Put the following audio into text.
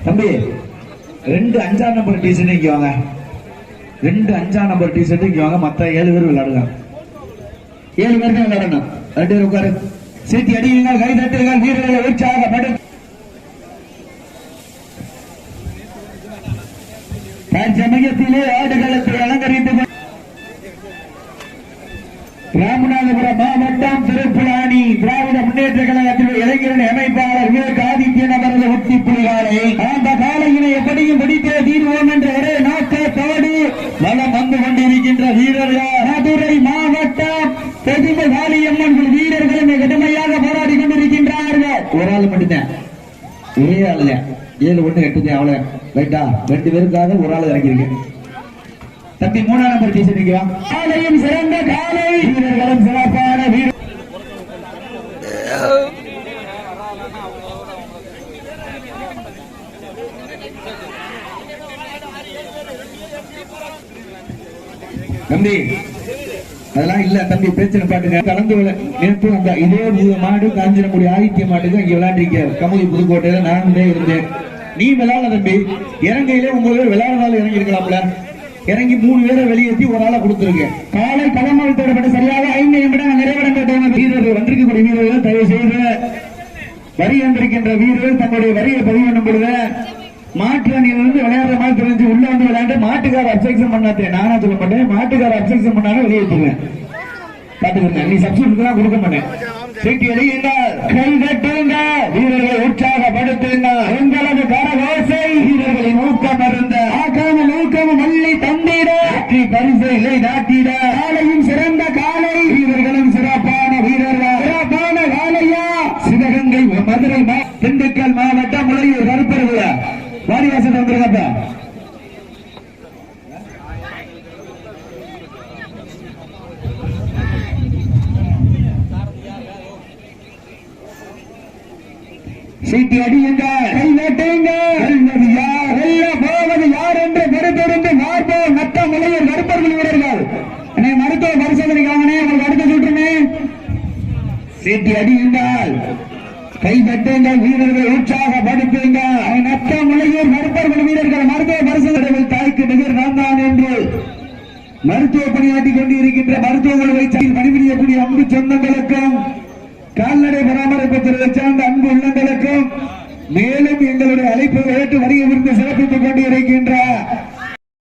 தம்பி 2 5ஆம் number T-shirt இங்க வாங்க. 2 5ஆம் நம்பர் டி-ஷர்ட் இங்க வாங்க. மத்த 7 பேர் விளையாடுங்க. 7 பேர் தான் விளையாடணும். 2 பேர் உட்காரு. சீட்டி அடியுங்க, கை தட்டுங்க, வீரர்களை உற்சாகப்படு. சமயத்திலே ஆடுகளத்தை அலங்கரித்து ராமநாதபுரம் மாவட்டம் திருப்புலானி திராவிட முன்னேற்ற கழகத்தில் இளைஞரணி அமைப்பாளர் விவேக் ஆதித்யன் அவரது உத்தி புலிகாலை அந்த காலையினை எப்படியும் பிடித்தே தீர்வோம் என்ற ஒரே நோக்கத்தோடு வளம் வந்து கொண்டிருக்கின்ற வீரர்கள் மதுரை மாவட்டம் பெருமை காளியம்மன் வீரர்களும் கடுமையாக போராடி கொண்டிருக்கின்றார்கள். ஒரு ஆள் மட்டும்தான், ஒரே ஆளுங்க 7-1-8 அவ்வளவு ரைட்டா. 2 பேருக்காக ஒரு ஆள் இறங்கியிருக்கேன். தம்பி 3ஆம் நம்பர் டி-ஷர்ட் காலையும் சிறந்த காலை வீரர்களும் சிறப்பான வீரர். தம்பி அதெல்லாம் இல்ல தம்பி, பேச்சு பாட்டுங்க. கலந்து நேற்று அந்த இதே மாடு காஞ்சிரமுடி ஆதித்ய மாட்டுக்கு இங்க விளையாண்டிருக்க கமுதி புதுக்கோட்டையில நானே இருந்தேன். நீ விளையாட தம்பி, இறங்கையிலே உங்க விளையாடுனாலும் இறங்கி இருக்கலாம்ல. இறங்கி 3 பேரை வெளியேற்றி ஒரு ஆளை கொடுத்துருக்கேன். காலை களமால் தேடப்பட்ட சரியாக 5 நிமிடம் நிறைவடைந்த வீரர்கள் வந்திருக்கக்கூடிய வீரர்கள் தயவு செய்து வரி வந்திருக்கின்ற வீரர்கள் தங்களுடைய வரியை பதிவு பண்ணும் பொழுது மாற்று அணியிலிருந்து விளையாடுற மாதிரி தெரிஞ்சு உள்ள வந்து விளையாண்டு மாட்டுக்கார அப்செக்ஷன் பண்ணாதே. நானா சொல்ல மாட்டேன், மாட்டுக்கார அப்செக்ஷன் பண்ணாலும் வெளியேற்றுவேன். பாத்துக்கோங்க, நீ சப்ஸ்டியூட் கொடுக்க மாட்டேன். சீட்டி அடியுங்கள், கை தட்டுங்க, வீரர்களை உற்சாகப்படுத்துங்க. உங்களது கரகோசை வீரர்களின் ஊக்கம் அருந்த ஆக்காம ஊக்கம் மல்லி தந்திட வெற்றி பரிசை இல்லை நாட்டிட. காலையும் சிறந்த காலை வீரர்களும் சிறப்பான வீரர்கள் சிறப்பான காலையா. சிவகங்கை மதுரை திண்டுக்கல் மாவட்டம் முளையூர் கருப்பருவிழா வாரிவாசல் வந்துருக்கப்ப. சீட்டி அடியுங்க, கை நட்டுங்க. வெல்வது யார், வெல்ல போவது யார் என்று மறுத்தொருந்து மார்போம் நட்ட முளையூர் கருப்பர்கள் வீரர்கள். மருத்துவ பரிசோதனைக்காகனே உங்களுக்கு அடுத்த சுற்றுனே. சீட்டி அடியுங்கள், கை தட்டுங்கள், வீரர்கள் உற்சாகப்படுத்துங்க. நட்ட முளையூர் கருப்பர்கள் வீரர்கள் மருத்துவ பரிசோதனை தாய்க்கு நிகர் நான் தான் என்று மருத்துவ பணியாற்றி கொண்டிருக்கின்ற மருத்துவ குழுவை பணிபுரியக்கூடிய அன்பு சொந்தங்களுக்கும் கால்நடை பராமரிப்பு சார்ந்த அன்பு உள்ளங்களுக்கும் மேலும் எங்களுடைய அழைப்பை ஏற்று வருகை விருந்து சிறப்பித்துக் கொண்டிருக்கின்ற